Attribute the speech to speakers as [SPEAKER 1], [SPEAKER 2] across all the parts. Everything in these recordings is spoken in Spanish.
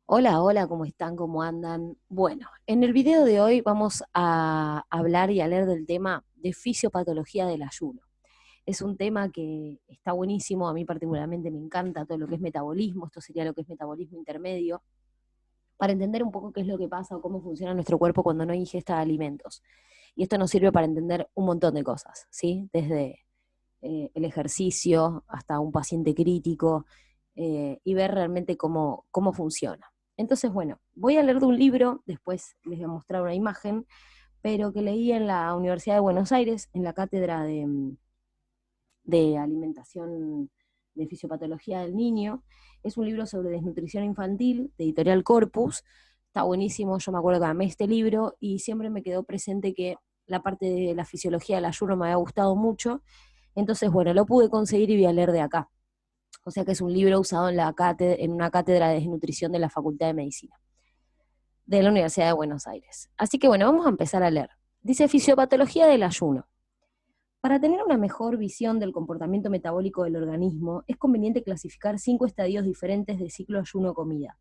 [SPEAKER 1] Hola, hola, ¿cómo están? ¿Cómo andan? Bueno, en el video de hoy vamos a hablar y a leer del tema de fisiopatología del ayuno. Es un tema que está buenísimo, a mí particularmente me encanta todo lo que es metabolismo, esto sería lo que es metabolismo intermedio, para entender un poco qué es lo que pasa o cómo funciona nuestro cuerpo cuando no ingesta alimentos. Y esto nos sirve para entender un montón de cosas, ¿sí? Desde el ejercicio hasta un paciente crítico, y ver realmente cómo funciona. Entonces, bueno, voy a leer de un libro, después les voy a mostrar una imagen, pero que leí en la Universidad de Buenos Aires, en la cátedra de alimentación de fisiopatología del niño. Es un libro sobre desnutrición infantil, de editorial Corpus. Está buenísimo, yo me acuerdo que amé este libro y siempre me quedó presente que la parte de la fisiología del ayuno me había gustado mucho. Entonces, bueno, lo pude conseguir y voy a leer de acá. O sea que es un libro usado en una cátedra de desnutrición de la Facultad de Medicina de la Universidad de Buenos Aires. Así que bueno, vamos a empezar a leer. Dice fisiopatología del ayuno. Para tener una mejor visión del comportamiento metabólico del organismo, es conveniente clasificar 5 estadios diferentes de ciclo ayuno-comida,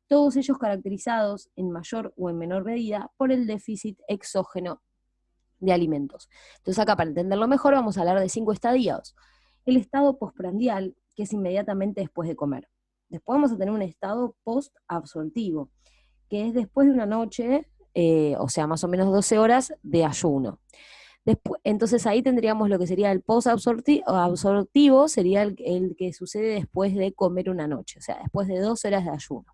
[SPEAKER 1] todos ellos caracterizados, en mayor o en menor medida, por el déficit exógeno de alimentos. Entonces acá, para entenderlo mejor, vamos a hablar de 5 estadios. El estado postprandial, que es inmediatamente después de comer. Después vamos a tener un estado postabsortivo, que es después de una noche, o sea, más o menos 12 horas de ayuno. Después, entonces ahí tendríamos lo que sería el post-absortivo, sería el que sucede después de comer una noche, o sea, después de 2 horas de ayuno.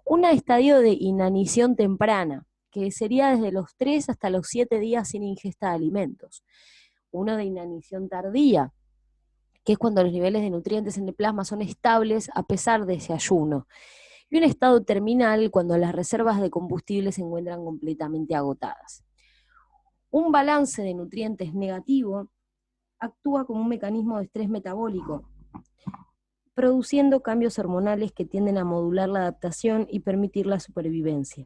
[SPEAKER 1] Un estadio de inanición temprana, que sería desde los 3 hasta los 7 días sin ingesta de alimentos. Uno de inanición tardía, que es cuando los niveles de nutrientes en el plasma son estables a pesar de ese ayuno. Y un estado terminal, cuando las reservas de combustible se encuentran completamente agotadas. Un balance de nutrientes negativo actúa como un mecanismo de estrés metabólico, produciendo cambios hormonales que tienden a modular la adaptación y permitir la supervivencia.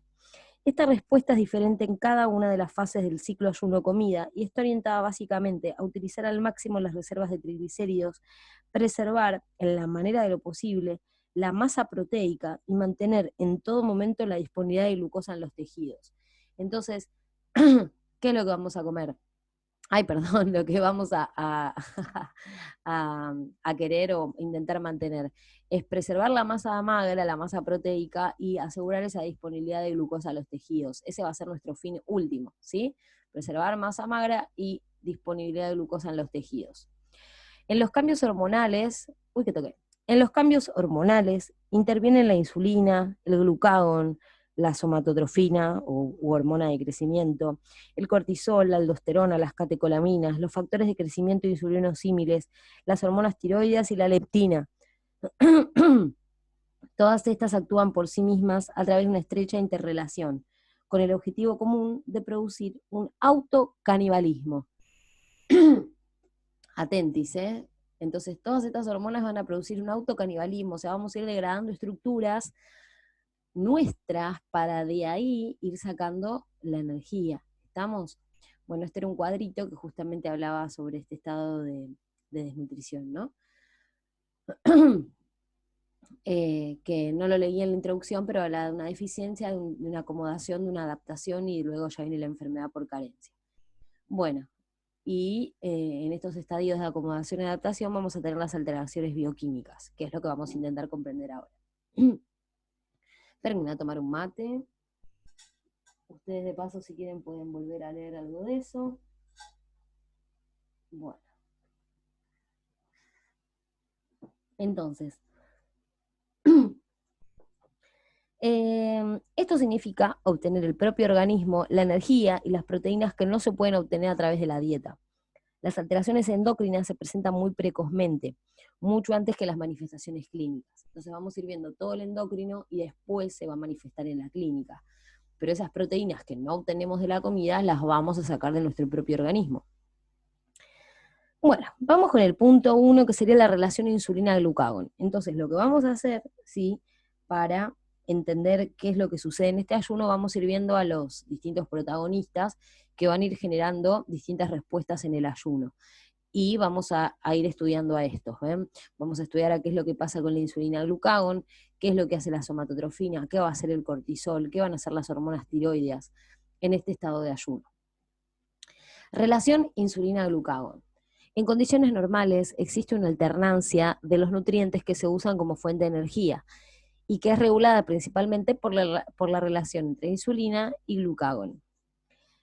[SPEAKER 1] Esta respuesta es diferente en cada una de las fases del ciclo ayuno-comida y está orientada básicamente a utilizar al máximo las reservas de triglicéridos, preservar en la manera de lo posible la masa proteica y mantener en todo momento la disponibilidad de glucosa en los tejidos. Entonces, ¿qué es lo que vamos a comer? Ay, perdón, lo que vamos a querer o intentar mantener es preservar la masa magra, la masa proteica y asegurar esa disponibilidad de glucosa a los tejidos. Ese va a ser nuestro fin último, ¿sí? Preservar masa magra y disponibilidad de glucosa en los tejidos. En los cambios hormonales, uy, que toqué. En los cambios hormonales intervienen la insulina, el glucagón, la somatotrofina u hormona de crecimiento, el cortisol, la aldosterona, las catecolaminas, los factores de crecimiento insulinosímiles, las hormonas tiroides y la leptina. Todas estas actúan por sí mismas a través de una estrecha interrelación, con el objetivo común de producir un autocanibalismo. Atentis, ¿eh? Entonces todas estas hormonas van a producir un autocanibalismo, o sea, vamos a ir degradando estructuras nuestras para de ahí ir sacando la energía. ¿Estamos? Bueno, este era un cuadrito que justamente hablaba sobre este estado de desnutrición, ¿no? Que no lo leí en la introducción, pero habla de una deficiencia, de una acomodación, de una adaptación y luego ya viene la enfermedad por carencia. Bueno, y en estos estadios de acomodación y adaptación vamos a tener las alteraciones bioquímicas, que es lo que vamos a intentar comprender ahora. Termina de tomar un mate. Ustedes de paso, si quieren, pueden volver a leer algo de eso. Bueno, entonces, esto significa obtener el propio organismo, la energía y las proteínas que no se pueden obtener a través de la dieta. Las alteraciones endocrinas se presentan muy precozmente, mucho antes que las manifestaciones clínicas. Entonces vamos a ir viendo todo el endocrino y después se va a manifestar en la clínica. Pero esas proteínas que no obtenemos de la comida las vamos a sacar de nuestro propio organismo. Bueno, vamos con el punto 1, que sería la relación insulina-glucagón. Entonces, lo que vamos a hacer, ¿sí? Para entender qué es lo que sucede en este ayuno, vamos a ir viendo a los distintos protagonistas que van a ir generando distintas respuestas en el ayuno. y vamos a ir estudiando a estos. Vamos a estudiar a qué es lo que pasa con la insulina glucagón, qué es lo que hace la somatotrofina, qué va a hacer el cortisol, qué van a hacer las hormonas tiroideas en este estado de ayuno. Relación insulina-glucagón. En condiciones normales existe una alternancia de los nutrientes que se usan como fuente de energía y que es regulada principalmente por la relación entre insulina y glucagón.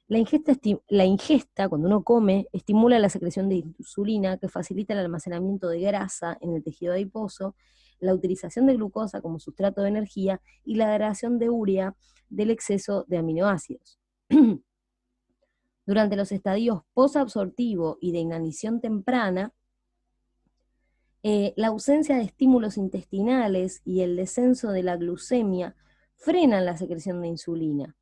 [SPEAKER 1] La ingesta, cuando uno come, estimula la secreción de insulina que facilita el almacenamiento de grasa en el tejido adiposo, la utilización de glucosa como sustrato de energía y la degradación de urea del exceso de aminoácidos. Durante los estadios posabsortivo y de inanición temprana, la ausencia de estímulos intestinales y el descenso de la glucemia frenan la secreción de insulina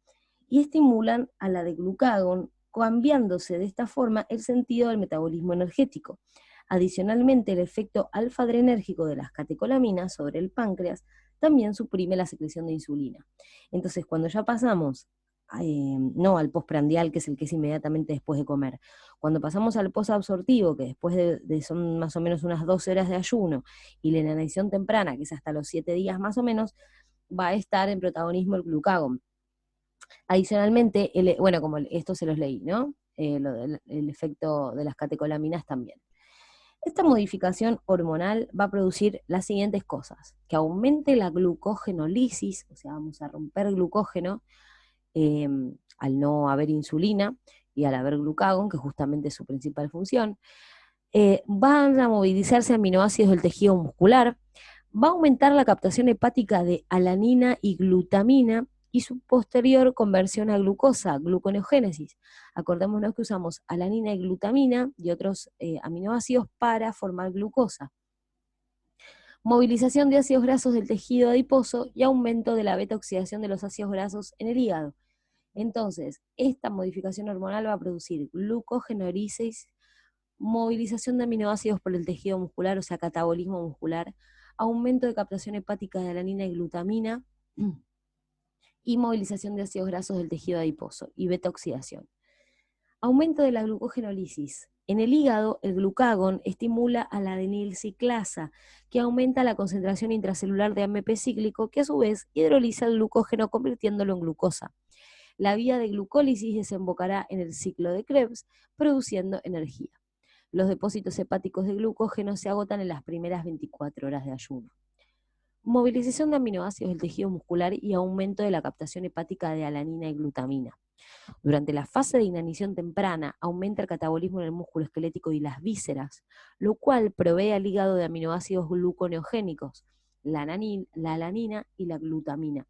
[SPEAKER 1] y estimulan a la de glucagón, cambiándose de esta forma el sentido del metabolismo energético. Adicionalmente, el efecto alfa-adrenérgico de las catecolaminas sobre el páncreas también suprime la secreción de insulina. Entonces, cuando ya pasamos no al postprandial, que es el que es inmediatamente después de comer. Cuando pasamos al posabsortivo, que después son más o menos unas 12 horas de ayuno, y la inanición temprana, que es hasta los 7 días más o menos, va a estar en protagonismo el glucagón. Adicionalmente, bueno, como esto se los leí, ¿no? El efecto de las catecolaminas también. Esta modificación hormonal va a producir las siguientes cosas: que aumente la glucogenólisis, o sea, vamos a romper glucógeno, al no haber insulina y al haber glucagón, que justamente es su principal función. Van a movilizarse aminoácidos del tejido muscular, va a aumentar la captación hepática de alanina y glutamina y su posterior conversión a glucosa, gluconeogénesis. Acordémonos que usamos alanina y glutamina y otros aminoácidos para formar glucosa. Movilización de ácidos grasos del tejido adiposo y aumento de la beta-oxidación de los ácidos grasos en el hígado. Entonces, esta modificación hormonal va a producir glucogenólisis, movilización de aminoácidos por el tejido muscular, o sea, catabolismo muscular, aumento de captación hepática de alanina y glutamina, y movilización de ácidos grasos del tejido adiposo, y beta-oxidación. Aumento de la glucogenólisis. En el hígado, el glucagón estimula a la adenilciclasa, que aumenta la concentración intracelular de AMP cíclico, que a su vez hidroliza el glucógeno convirtiéndolo en glucosa. La vía de glucólisis desembocará en el ciclo de Krebs, produciendo energía. Los depósitos hepáticos de glucógeno se agotan en las primeras 24 horas de ayuno. Movilización de aminoácidos del tejido muscular y aumento de la captación hepática de alanina y glutamina. Durante la fase de inanición temprana, aumenta el catabolismo en el músculo esquelético y las vísceras, lo cual provee al hígado de aminoácidos gluconeogénicos, la alanina y la glutamina.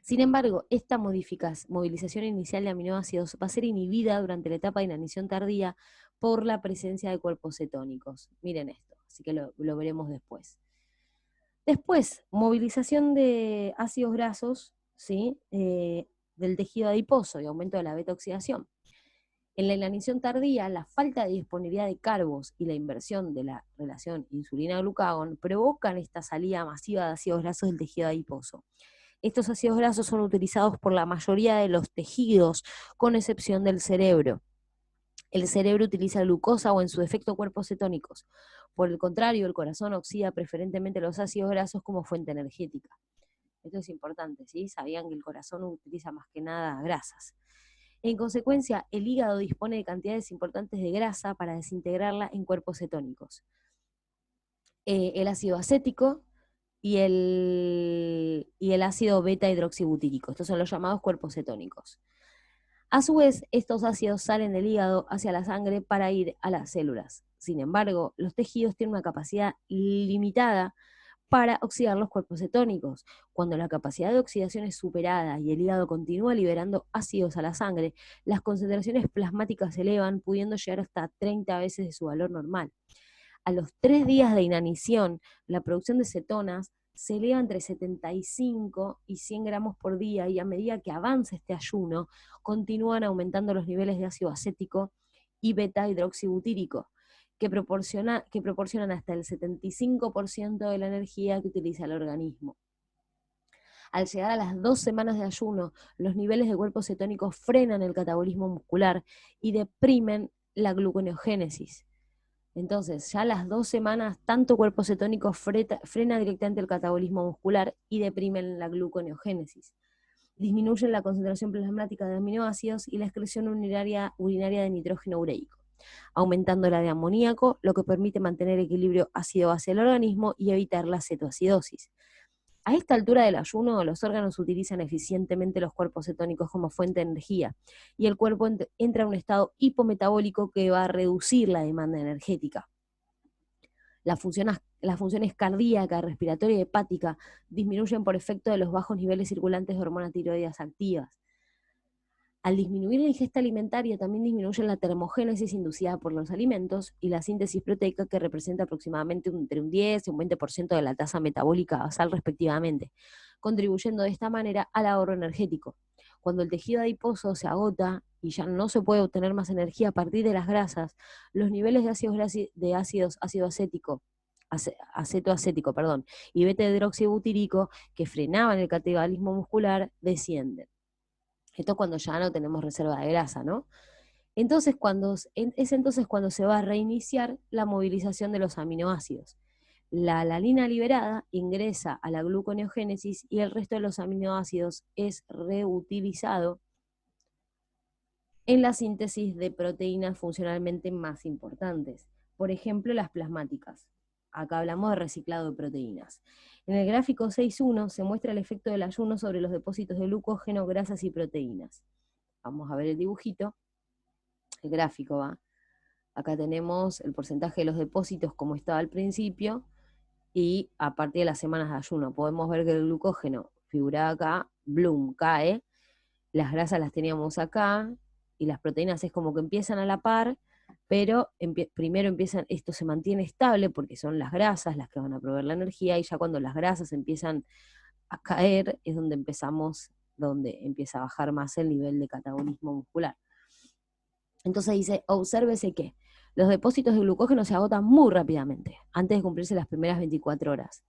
[SPEAKER 1] Sin embargo, esta movilización inicial de aminoácidos va a ser inhibida durante la etapa de inanición tardía por la presencia de cuerpos cetónicos. Miren esto, así que lo veremos después. Después, movilización de ácidos grasos, ¿sí? Del tejido adiposo y aumento de la beta-oxidación. En la inanición tardía, la falta de disponibilidad de carbos y la inversión de la relación insulina-glucagón provocan esta salida masiva de ácidos grasos del tejido adiposo. Estos ácidos grasos son utilizados por la mayoría de los tejidos, con excepción del cerebro. El cerebro utiliza glucosa o en su defecto cuerpos cetónicos. Por el contrario, el corazón oxida preferentemente los ácidos grasos como fuente energética. Esto es importante, ¿sí? Sabían que el corazón utiliza más que nada grasas. En consecuencia, el hígado dispone de cantidades importantes de grasa para desintegrarla en cuerpos cetónicos. El ácido acético y el ácido beta-hidroxibutírico. Estos son los llamados cuerpos cetónicos. A su vez, estos ácidos salen del hígado hacia la sangre para ir a las células. Sin embargo, los tejidos tienen una capacidad limitada para oxidar los cuerpos cetónicos. Cuando la capacidad de oxidación es superada y el hígado continúa liberando ácidos a la sangre, las concentraciones plasmáticas se elevan, pudiendo llegar hasta 30 veces de su valor normal. A los 3 días de inanición, la producción de cetonas se eleva entre 75 y 100 gramos por día, y a medida que avanza este ayuno, continúan aumentando los niveles de ácido acético y beta-hidroxibutírico, que proporcionan hasta el 75% de la energía que utiliza el organismo. Al llegar a las 2 semanas de ayuno, los niveles de cuerpos cetónicos frenan el catabolismo muscular y deprimen la gluconeogénesis. Entonces, ya a las 2 semanas, tanto cuerpo cetónico frena directamente el catabolismo muscular y deprimen la gluconeogénesis. Disminuyen la concentración plasmática de aminoácidos y la excreción urinaria de nitrógeno ureico, aumentando la de amoníaco, lo que permite mantener equilibrio ácido-base del organismo y evitar la cetoacidosis. A esta altura del ayuno, los órganos utilizan eficientemente los cuerpos cetónicos como fuente de energía y el cuerpo entra en un estado hipometabólico que va a reducir la demanda energética. Las funciones cardíaca, respiratoria y hepática disminuyen por efecto de los bajos niveles circulantes de hormonas tiroideas activas. Al disminuir la ingesta alimentaria, también disminuye la termogénesis inducida por los alimentos y la síntesis proteica, que representa aproximadamente entre un 10 y un 20% de la tasa metabólica basal respectivamente, contribuyendo de esta manera al ahorro energético. Cuando el tejido adiposo se agota y ya no se puede obtener más energía a partir de las grasas, los niveles de ácido acetoacético, y beta-hidroxibutírico, que frenaban el catabolismo muscular, descienden. Esto cuando ya no tenemos reserva de grasa, ¿no? Entonces, es entonces cuando se va a reiniciar la movilización de los aminoácidos. La alanina liberada ingresa a la gluconeogénesis y el resto de los aminoácidos es reutilizado en la síntesis de proteínas funcionalmente más importantes, por ejemplo, las plasmáticas. Acá hablamos de reciclado de proteínas. En el gráfico 6.1 se muestra el efecto del ayuno sobre los depósitos de glucógeno, grasas y proteínas. Vamos a ver el dibujito, el gráfico va. Acá tenemos el porcentaje de los depósitos como estaba al principio y a partir de las semanas de ayuno podemos ver que el glucógeno figura acá, bloom, cae, las grasas las teníamos acá y las proteínas es como que empiezan a la par, pero primero esto se mantiene estable porque son las grasas las que van a proveer la energía, y ya cuando las grasas empiezan a caer es donde empieza a bajar más el nivel de catabolismo muscular. Entonces dice, obsérvese que los depósitos de glucógeno se agotan muy rápidamente, antes de cumplirse las primeras 24 horas.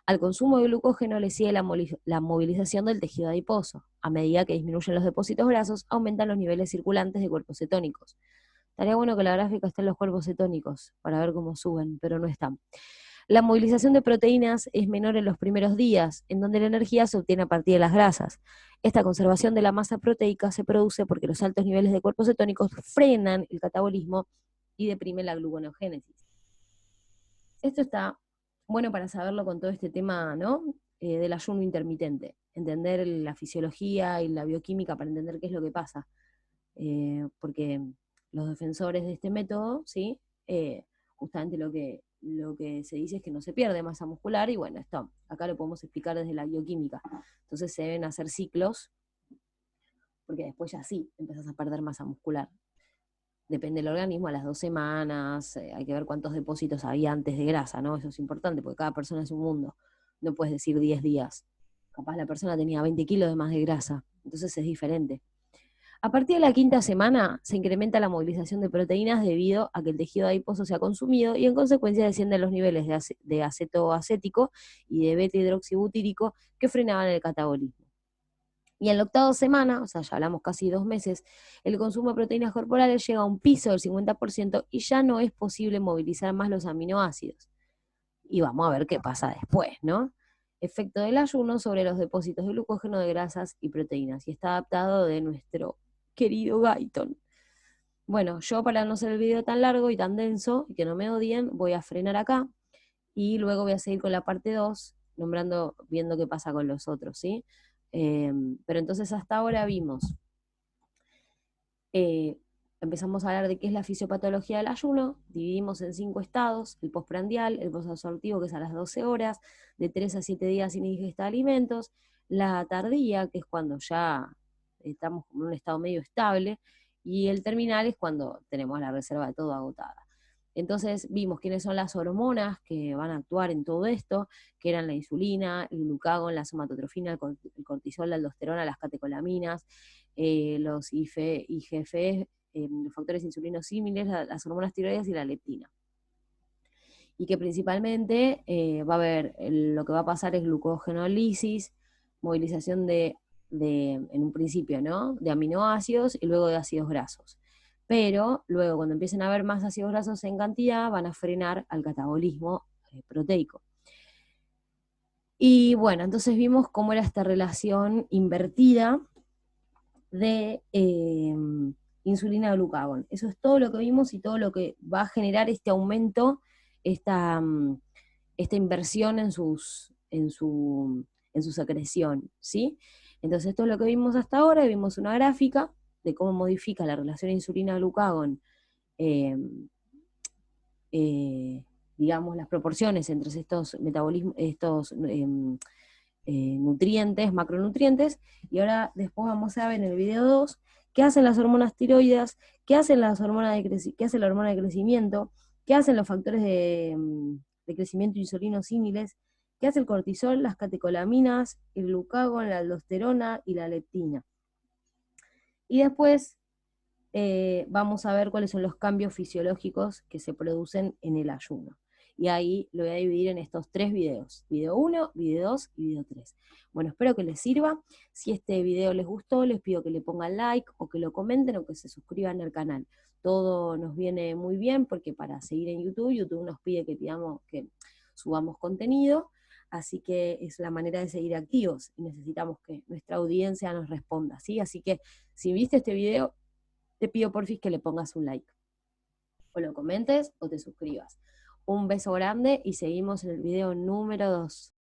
[SPEAKER 1] Al consumo de glucógeno le sigue la movilización del tejido adiposo. A medida que disminuyen los depósitos grasos, aumentan los niveles circulantes de cuerpos cetónicos. Estaría bueno que la gráfica esté en los cuerpos cetónicos para ver cómo suben, pero no están. La movilización de proteínas es menor en los primeros días, en donde la energía se obtiene a partir de las grasas. Esta conservación de la masa proteica se produce porque los altos niveles de cuerpos cetónicos frenan el catabolismo y deprimen la gluconeogénesis. Esto está bueno para saberlo con todo este tema, ¿no? Del ayuno intermitente. Entender la fisiología y la bioquímica para entender qué es lo que pasa. Porque los defensores de este método, ¿sí? Justamente lo que se dice es que no se pierde masa muscular, y bueno, esto acá lo podemos explicar desde la bioquímica. Entonces se deben hacer ciclos, porque después ya sí empezás a perder masa muscular. Depende del organismo, a las 2 semanas, hay que ver cuántos depósitos había antes de grasa, ¿no? Eso es importante, porque cada persona es un mundo. No puedes decir 10 días. Capaz la persona tenía 20 kilos de más de grasa, entonces es diferente. A partir de la 5.ª semana se incrementa la movilización de proteínas debido a que el tejido adiposo se ha consumido y en consecuencia descienden los niveles de acetoacético y de beta-hidroxibutírico que frenaban el catabolismo. Y en la 8.ª semana, o sea, ya hablamos casi 2 meses, el consumo de proteínas corporales llega a un piso del 50% y ya no es posible movilizar más los aminoácidos. Y vamos a ver qué pasa después, ¿no? Efecto del ayuno sobre los depósitos de glucógeno, de grasas y proteínas. Y está adaptado de nuestro querido Guyton. Bueno, yo, para no hacer el video tan largo y tan denso y que no me odien, voy a frenar acá y luego voy a seguir con la parte 2, viendo qué pasa con los otros, ¿sí? Pero entonces hasta ahora vimos, empezamos a hablar de qué es la fisiopatología del ayuno, dividimos en 5 estados: el postprandial, el posabsortivo, que es a las 12 horas, de 3 a 7 días sin ingesta de alimentos; la tardía, que es cuando ya estamos en un estado medio estable; y el terminal es cuando tenemos la reserva de todo agotada. Entonces vimos quiénes son las hormonas que van a actuar en todo esto, que eran la insulina, el glucagón, la somatotrofina, el cortisol, la aldosterona, las catecolaminas, los IGF, los factores insulinosímiles, las hormonas tiroides y la leptina. Y que principalmente va a haber, lo que va a pasar es glucogenólisis, movilización en un principio, ¿no?, de aminoácidos y luego de ácidos grasos. pero luego cuando empiecen a haber más ácidos grasos en cantidad, van a frenar al catabolismo proteico. Y bueno, entonces vimos cómo era esta relación invertida de insulina-glucagón. Eso es todo lo que vimos y todo lo que va a generar este aumento, esta, esta inversión en su secreción, ¿sí? Entonces esto es lo que vimos hasta ahora, vimos una gráfica de cómo modifica la relación insulina-glucagón, eh, eh, digamos, las proporciones entre estos metabolismos, estos nutrientes, macronutrientes, y ahora después vamos a ver en el video 2 qué hacen las hormonas tiroides, qué hacen las hormonas qué hace la hormona de crecimiento, qué hacen los factores de crecimiento insulinosímiles, qué hace el cortisol, las catecolaminas, el glucagón, la aldosterona y la leptina. Y después vamos a ver cuáles son los cambios fisiológicos que se producen en el ayuno. Y ahí lo voy a dividir en estos 3 videos. Video 1, video 2 y video 3. Bueno, espero que les sirva. Si este video les gustó, les pido que le pongan like o que lo comenten o que se suscriban al canal. Todo nos viene muy bien porque para seguir en YouTube, YouTube nos pide que subamos contenido. Así que es la manera de seguir activos y necesitamos que nuestra audiencia nos responda, ¿sí? Así que si viste este video, te pido porfis que le pongas un like, o lo comentes o te suscribas. Un beso grande y seguimos en el video número 2.